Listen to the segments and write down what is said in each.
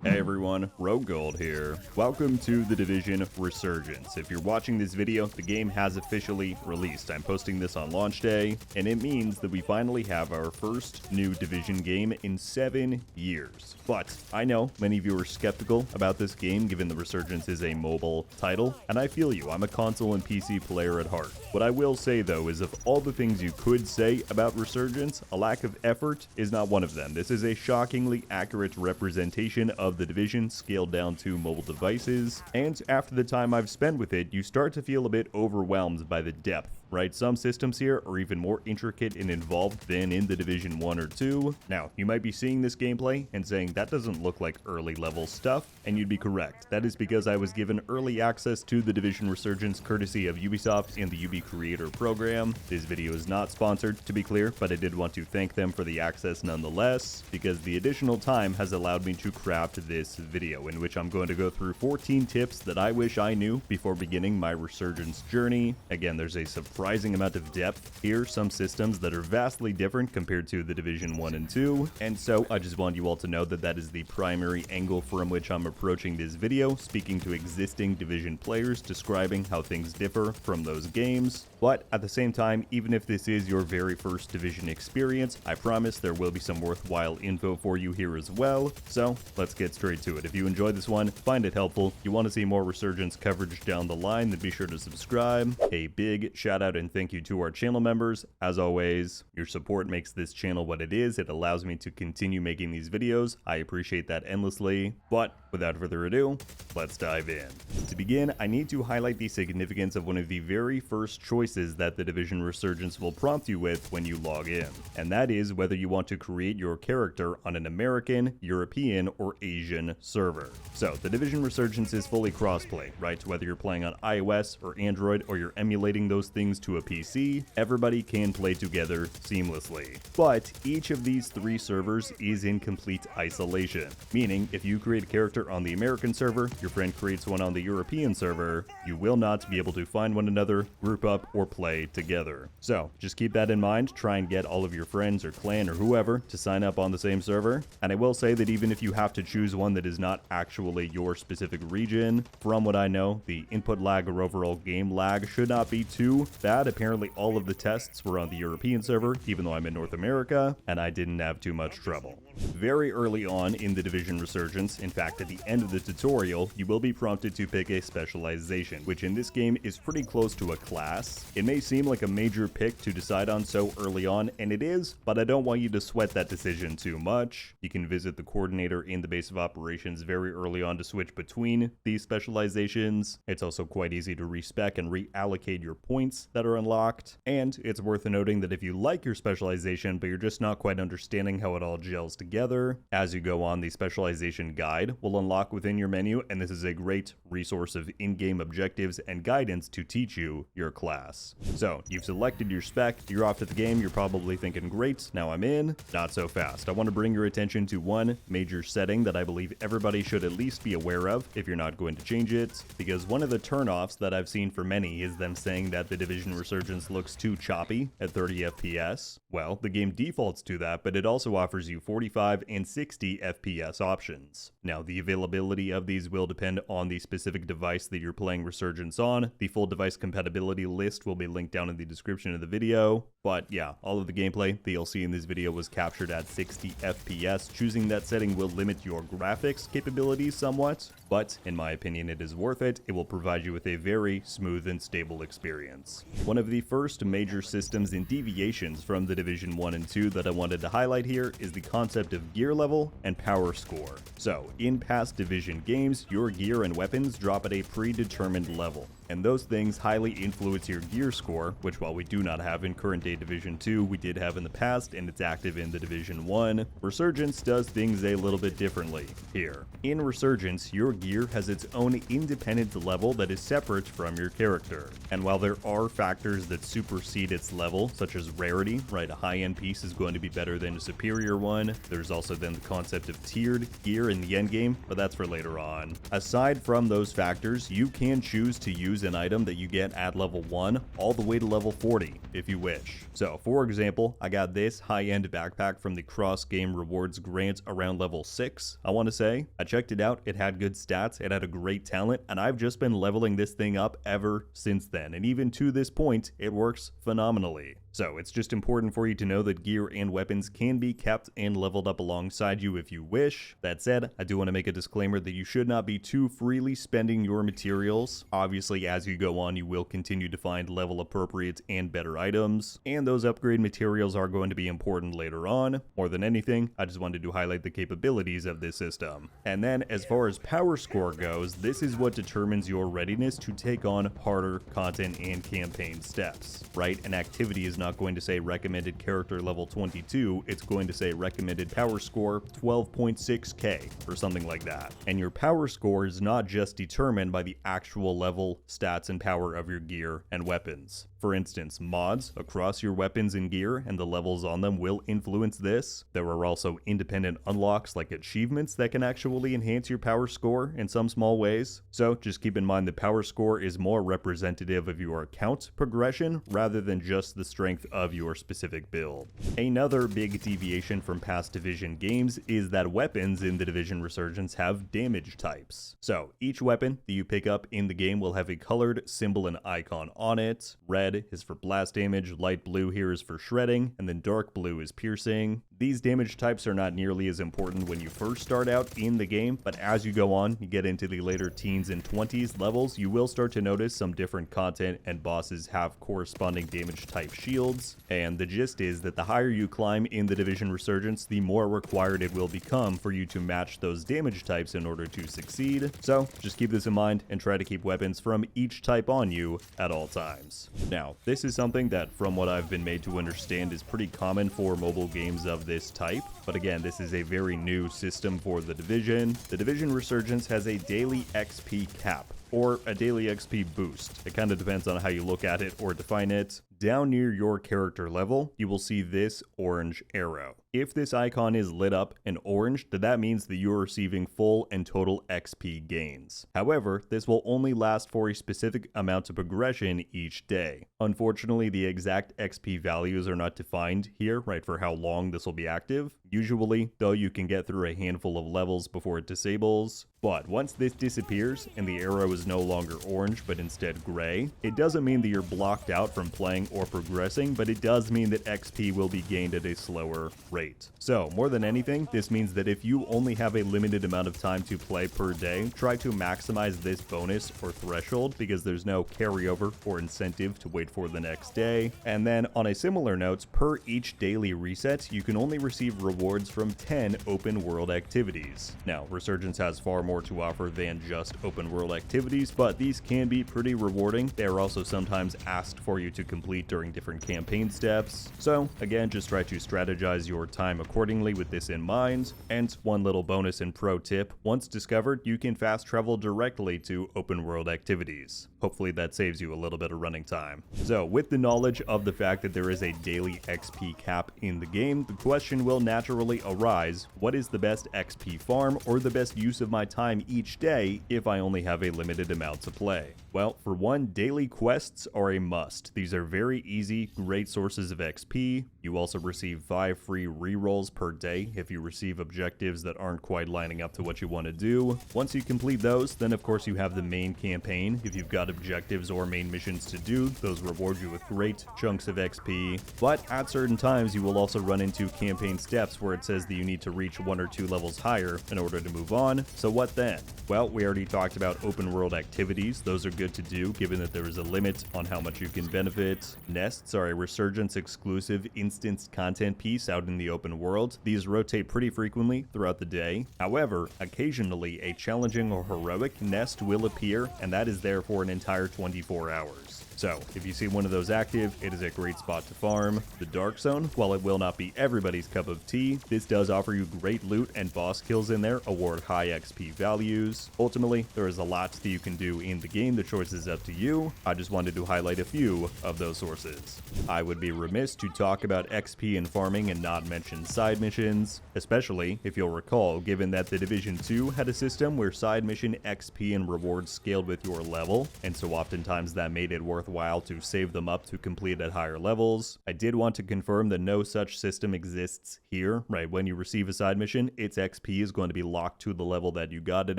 Hey everyone, RogueGold here. Welcome to the Division Resurgence. If you're watching this video, the game has officially released. I'm posting this on launch day, and it means that we finally have our first new Division game in 7 years. But I know many of you are skeptical about this game given the Resurgence is a mobile title, and I feel you. I'm a console and PC player at heart. What I will say though is of all the things you could say about Resurgence, a lack of effort is not one of them. This is a shockingly accurate representation of the Division scaled down to mobile devices, and after the time I've spent with it, you start to feel a bit overwhelmed by the depth. Right, some systems here are even more intricate and involved than in the Division 1 or 2. Now, you might be seeing this gameplay and saying that doesn't look like early level stuff, and you'd be correct. That is because I was given early access to the Division Resurgence courtesy of Ubisoft in the UB Creator Program. This video is not sponsored, to be clear, but I did want to thank them for the access nonetheless, because the additional time has allowed me to craft this video, in which I'm going to go through 14 tips that I wish I knew before beginning my Resurgence journey. Again, there's a surprising amount of depth here, some systems that are vastly different compared to the Division 1 and 2, and so I just want you all to know that that is the primary angle from which I'm approaching this video, speaking to existing Division players, describing how things differ from those games. But at the same time, even if this is your very first Division experience, I promise there will be some worthwhile info for you here as well, so let's get straight to it. If you enjoyed this one, find it helpful, you want to see more Resurgence coverage down the line, then be sure to subscribe. A big shout out and thank you to our channel members. As always, your support makes this channel what it is. It allows me to continue making these videos. I appreciate that endlessly. But without further ado, let's dive in. To begin, I need to highlight the significance of one of the very first choices that the Division Resurgence will prompt you with when you log in, and that is whether you want to create your character on an American, European, or Asian server. So the Division Resurgence is fully crossplay, right? Whether you're playing on iOS or Android or you're emulating those things to a PC, everybody can play together seamlessly. But each of these 3 servers is in complete isolation, meaning if you create a character on the American server, your friend creates one on the European server, you will not be able to find one another, group up, or play together. So just keep that in mind. Try and get all of your friends or clan or whoever to sign up on the same server. And I will say that even if you have to choose one that is not actually your specific region, from what I know, the input lag or overall game lag should not be too bad. Apparently all of the tests were on the European server, even though I'm in North America, and I didn't have too much trouble. Very early on in the Division Resurgence, in fact at the end of the tutorial, you will be prompted to pick a specialization, which in this game is pretty close to a class. It may seem like a major pick to decide on so early on, and it is, but I don't want you to sweat that decision too much. You can visit the coordinator in the base of operations very early on to switch between these specializations. It's also quite easy to respec and reallocate your points that are unlocked, and it's worth noting that if you like your specialization but you're just not quite understanding how it all gels together, as you go on, the specialization guide will unlock within your menu, and this is a great resource of in-game objectives and guidance to teach you your class. So you've selected your spec, you're off to the game, you're probably thinking, great, now I'm in. Not so fast. I want to bring your attention to one major setting that I believe everybody should at least be aware of if you're not going to change it, because one of the turnoffs that I've seen for many is them saying that the Division Resurgence looks too choppy at 30 FPS. Well, the game defaults to that, but it also offers you 45 and 60 FPS options. Now, the availability of these will depend on the specific device that you're playing Resurgence on. The full device compatibility list will be linked down in the description of the video. But yeah, all of the gameplay that you'll see in this video was captured at 60 FPS. Choosing that setting will limit your graphics capabilities somewhat, but in my opinion it is worth it. It will provide you with a very smooth and stable experience. One of the first major systems and deviations from the Division 1 and 2 that I wanted to highlight here is the concept of gear level and power score. So in past Division games, your gear and weapons drop at a predetermined level, and those things highly influence your gear score, which while we do not have in current day Division 2, we did have in the past, and it's active in the Division 1. Resurgence does things a little bit differently here. In Resurgence, your gear has its own independent level that is separate from your character, and while there are factors that supersede its level, such as rarity, right, a high-end piece is going to be better than a superior one, there's also then the concept of tiered gear. In the endgame, but that's for later on. Aside from those factors, you can choose to use an item that you get at level 1 all the way to level 40 if you wish. So for example, I got this high-end backpack from the cross-game rewards grant around level 6, I want to say. I checked it out, it had good stats, it had a great talent, and I've just been leveling this thing up ever since then, and even to this point, it works phenomenally. So it's just important for you to know that gear and weapons can be kept and leveled up alongside you if you wish. That said, I do want to make a disclaimer that you should not be too freely spending your materials. Obviously, as you go on, you will continue to find level appropriate and better items, and those upgrade materials are going to be important later on. More than anything, I just wanted to highlight the capabilities of this system. And then as far as power score goes, this is what determines your readiness to take on harder content and campaign steps, right? An activity is not going to say recommended character level 22, it's going to say recommended power score 12.6k or something like that. And your power score is not just determined by the actual level, stats, and power of your gear and weapons. For instance, mods across your weapons and gear and the levels on them will influence this. There are also independent unlocks like achievements that can actually enhance your power score in some small ways. So just keep in mind the power score is more representative of your account progression rather than just the strength of your specific build. Another big deviation from past Division games is that weapons in the Division Resurgence have damage types. So each weapon that you pick up in the game will have a colored symbol and icon on it. Red is for blast damage, light blue here is for shredding, and then dark blue is piercing. These damage types are not nearly as important when you first start out in the game, but as you go on, you get into the later teens and 20s levels, you will start to notice some different content and bosses have corresponding damage type shields. And the gist is that the higher you climb in the Division Resurgence, the more required it will become for you to match those damage types in order to succeed. So just keep this in mind and try to keep weapons from each type on you at all times. Now, this is something that, from what I've been made to understand, is pretty common for mobile games of this type, but again, this is a very new system for the Division. The Division Resurgence has a daily XP cap, or a daily XP boost. It kind of depends on how you look at it or define it. Down near your character level, you will see this orange arrow. If this icon is lit up in orange, then that means that you're receiving full and total XP gains. However, this will only last for a specific amount of progression each day. Unfortunately, the exact XP values are not defined here, right, for how long this will be active. Usually, though, you can get through a handful of levels before it disables. But once this disappears and the arrow is no longer orange but instead gray, it doesn't mean that you're blocked out from playing or progressing, but it does mean that XP will be gained at a slower rate. So more than anything, this means that if you only have a limited amount of time to play per day, try to maximize this bonus or threshold because there's no carryover or incentive to wait for the next day. And then on a similar note, per each daily reset, you can only receive rewards from 10 open world activities. Now, Resurgence has far more to offer than just open world activities, but these can be pretty rewarding. They are also sometimes asked for you to complete during different campaign steps. So again, just try to strategize your time accordingly with this in mind. And one little bonus and pro tip, once discovered, you can fast travel directly to open world activities. Hopefully that saves you a little bit of running time. So with the knowledge of the fact that there is a daily XP cap in the game, the question will naturally arise, what is the best XP farm or the best use of my time each day if I only have a limited amount to play? Well, for one, daily quests are a must. These are very easy, great sources of XP. You also receive 5 free rerolls per day if you receive objectives that aren't quite lining up to what you want to do. Once you complete those, then of course you have the main campaign. If you've got objectives or main missions to do, those reward you with great chunks of XP. But at certain times, you will also run into campaign steps where it says that you need to reach 1 or 2 levels higher in order to move on. So what then? Well, we already talked about open world activities. Those are good to do given that there is a limit on how much you can benefit. Nests are a Resurgence exclusive instanced content piece out in the open world. These rotate pretty frequently throughout the day. However, occasionally a challenging or heroic nest will appear, and that is there for an entire 24 hours. So if you see one of those active, it is a great spot to farm. The Dark Zone, while it will not be everybody's cup of tea, this does offer you great loot and boss kills in there, award high XP values. Ultimately, there is a lot that you can do in the game. The choice is up to you. I just wanted to highlight a few of those sources. I would be remiss to talk about XP and farming and not mention side missions, especially if you'll recall, given that the Division 2 had a system where side mission XP and rewards scaled with your level, and so oftentimes that made it worthwhile to save them up to complete at higher levels. I did want to confirm that no such system exists here, right? When you receive a side mission, its XP is going to be locked to the level that you got it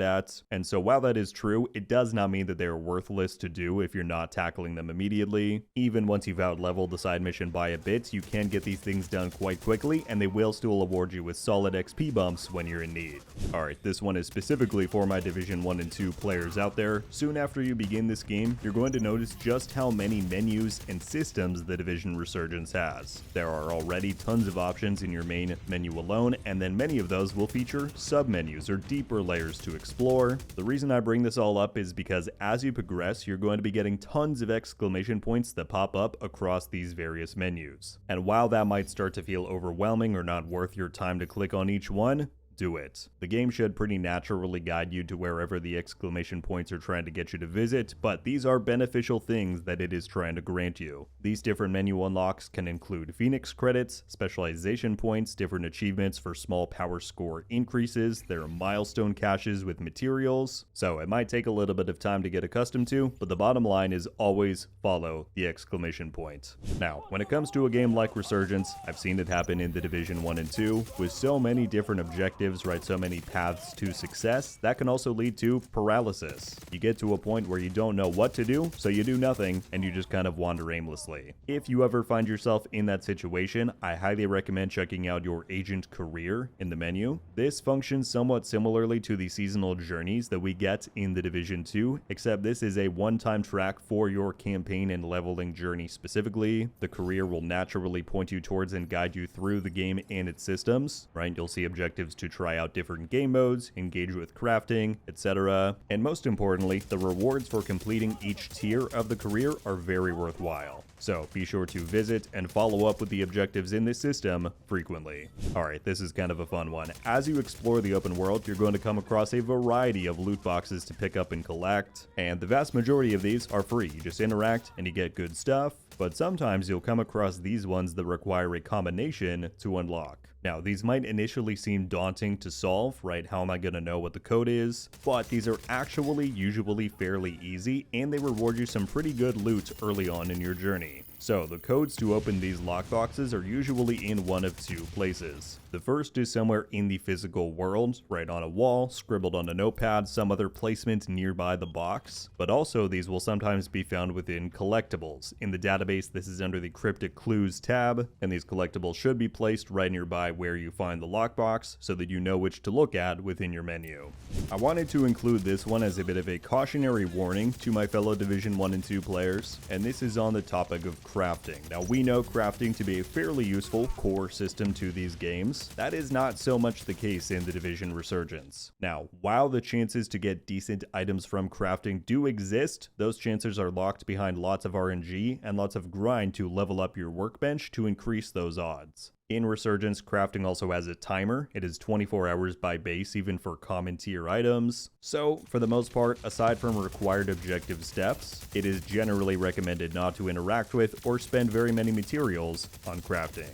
at. And so while that is true, it does not mean that they are worthless to do if you're not tackling them immediately. Even once you've out-leveled the side mission by a bit, you can get these things done quite quickly, and they will still award you with solid XP bumps when you're in need. Alright, this one is specifically for my Division 1 and 2 players out there. Soon after you begin this game, you're going to notice just how many menus and systems the Division Resurgence has. There are already tons of options in your main menu alone, and then many of those will feature sub-menus or deeper layers to explore. The reason I bring this all up is because as you progress, you're going to be getting tons of exclamation points that pop up across these various menus. And while that might start to feel overwhelming or not worth your time to click on each one, do it. The game should pretty naturally guide you to wherever the exclamation points are trying to get you to visit, but these are beneficial things that it is trying to grant you. These different menu unlocks can include Phoenix credits, specialization points, different achievements for small power score increases, there are milestone caches with materials, so it might take a little bit of time to get accustomed to, but the bottom line is always follow the exclamation point. Now, when it comes to a game like Resurgence, I've seen it happen in the Division 1 and 2, with so many different objectives, right, so many paths to success, that can also lead to paralysis. You get to a point where you don't know what to do, so you do nothing, and you just kind of wander aimlessly. If you ever find yourself in that situation, I highly recommend checking out your agent career in the menu. This functions somewhat similarly to the seasonal journeys that we get in the Division 2, except this is a one-time track for your campaign and leveling journey specifically. The career will naturally point you towards and guide you through the game and its systems, right? You'll see objectives to try out different game modes, engage with crafting, etc. And most importantly, the rewards for completing each tier of the career are very worthwhile. So be sure to visit and follow up with the objectives in this system frequently. Alright, this is kind of a fun one. As you explore the open world, you're going to come across a variety of loot boxes to pick up and collect, and the vast majority of these are free. You just interact and you get good stuff, but sometimes you'll come across these ones that require a combination to unlock. Now, these might initially seem daunting to solve, right? How am I going to know what the code is? But these are actually usually fairly easy, and they reward you some pretty good loot early on in your journey. So, the codes to open these lockboxes are usually in one of two places. The first is somewhere in the physical world, right on a wall, scribbled on a notepad, some other placement nearby the box. But also, these will sometimes be found within collectibles. In the database, this is under the Cryptic Clues tab, and these collectibles should be placed right nearby where you find the lockbox, so that you know which to look at within your menu. I wanted to include this one as a bit of a cautionary warning to my fellow Division 1 and 2 players, and this is on the topic of crafting. Now, we know crafting to be a fairly useful core system to these games. That is not so much the case in the Division Resurgence. Now, while the chances to get decent items from crafting do exist, those chances are locked behind lots of RNG and lots of grind to level up your workbench to increase those odds. In Resurgence, crafting also has a timer. It is 24 hours by base, even for common tier items. So, for the most part, aside from required objective steps, it is generally recommended not to interact with or spend very many materials on crafting.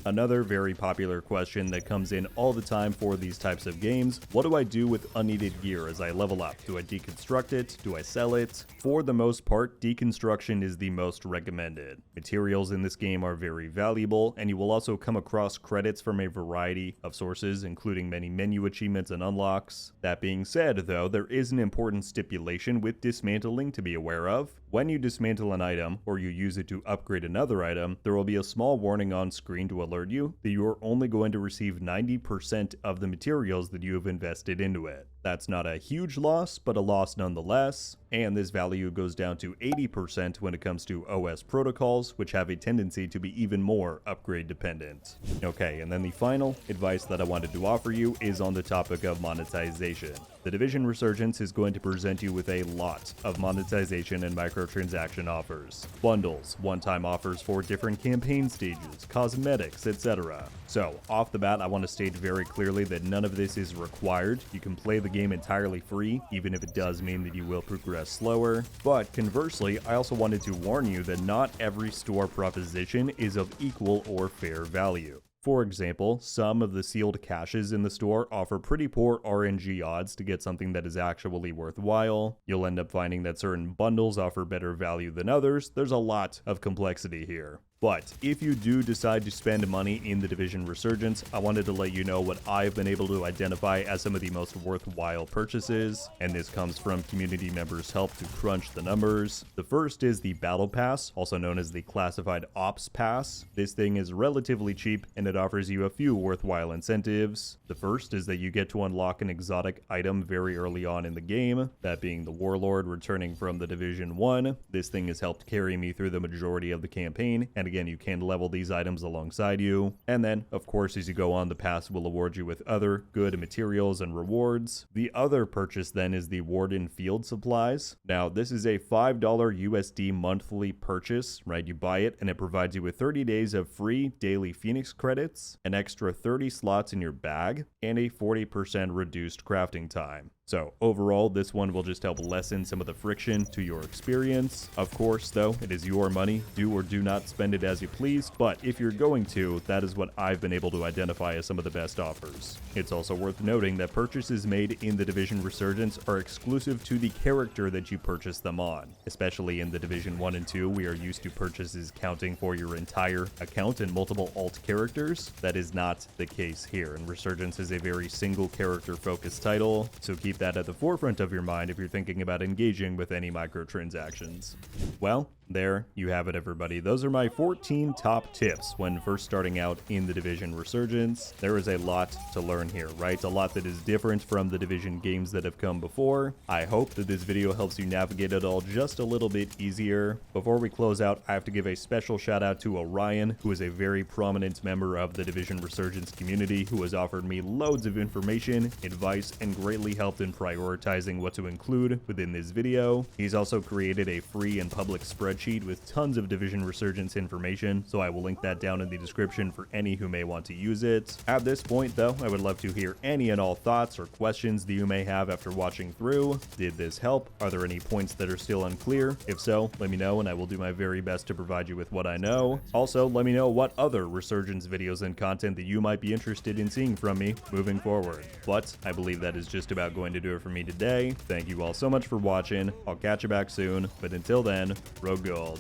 Another very popular question that comes in all the time for these types of games: what do I do with unneeded gear as I level up? Do I deconstruct it? Do I sell it? For the most part, deconstruction is the most recommended. Materials in this game are very valuable, and you will also come across credits from a variety of sources, including many menu achievements and unlocks. That being said, though, there is an important stipulation with dismantling to be aware of. When you dismantle an item, or you use it to upgrade another item, there will be a small warning on screen to alert you that you are only going to receive 90% of the materials that you have invested into it. That's not a huge loss, but a loss nonetheless. And this value goes down to 80% when it comes to OS protocols, which have a tendency to be even more upgrade dependent. Okay, and then the final advice that I wanted to offer you is on the topic of monetization. The Division Resurgence is going to present you with a lot of monetization and microtransaction offers. Bundles, one-time offers for different campaign stages, cosmetics, etc. So, off the bat, I want to state very clearly that none of this is required. You can play the game entirely free, even if it does mean that you will progress slower. But conversely, I also wanted to warn you that not every store proposition is of equal or fair value. For example, some of the sealed caches in the store offer pretty poor RNG odds to get something that is actually worthwhile. You'll end up finding that certain bundles offer better value than others. There's a lot of complexity here. But if you do decide to spend money in the Division Resurgence, I wanted to let you know what I've been able to identify as some of the most worthwhile purchases, and this comes from community members' help to crunch the numbers. The first is the Battle Pass, also known as the Classified Ops Pass. This thing is relatively cheap, and it offers you a few worthwhile incentives. The first is that you get to unlock an exotic item very early on in the game, that being the Warlord returning from the Division 1. This thing has helped carry me through the majority of the campaign, and again, you can level these items alongside you. And then, of course, as you go on, the pass will award you with other good materials and rewards. The other purchase then is the Warden Field Supplies. Now, this is a $5 USD monthly purchase, right? You buy it and it provides you with 30 days of free daily Phoenix credits, an extra 30 slots in your bag, and a 40% reduced crafting time. So overall, this one will just help lessen some of the friction to your experience. Of course, though, it is your money. Do or do not spend it as you please, but if you're going to, that is what I've been able to identify as some of the best offers. It's also worth noting that purchases made in the Division Resurgence are exclusive to the character that you purchase them on. Especially in the Division 1 and 2, we are used to purchases counting for your entire account and multiple alt characters. That is not the case here, and Resurgence is a very single character focused title, so keep that at the forefront of your mind if you're thinking about engaging with any microtransactions. Well, there you have it, everybody. Those are my 14 top tips when first starting out in the Division Resurgence. There is a lot to learn here, right? A lot that is different from the Division games that have come before. I hope that this video helps you navigate it all just a little bit easier. Before we close out, I have to give a special shout out to Orion, who is a very prominent member of the Division Resurgence community, who has offered me loads of information, advice, and greatly helped in prioritizing what to include within this video. He's also created a free and public spreadsheet with tons of Division Resurgence information, so I will link that down in the description for any who may want to use it. At this point, though, I would love to hear any and all thoughts or questions that you may have after watching through. Did this help? Are there any points that are still unclear? If so, let me know and I will do my very best to provide you with what I know. Also, let me know what other Resurgence videos and content that you might be interested in seeing from me moving forward. But I believe that is just about going to do it for me today. Thank you all so much for watching. I'll catch you back soon, but until then, RogueGold.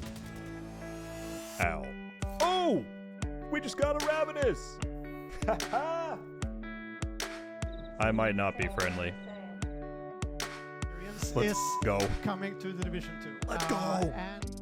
Ow. Oh! We just got a Ravenous! Haha! I might not be friendly. Let's go. Coming to the Division 2. Let's go! And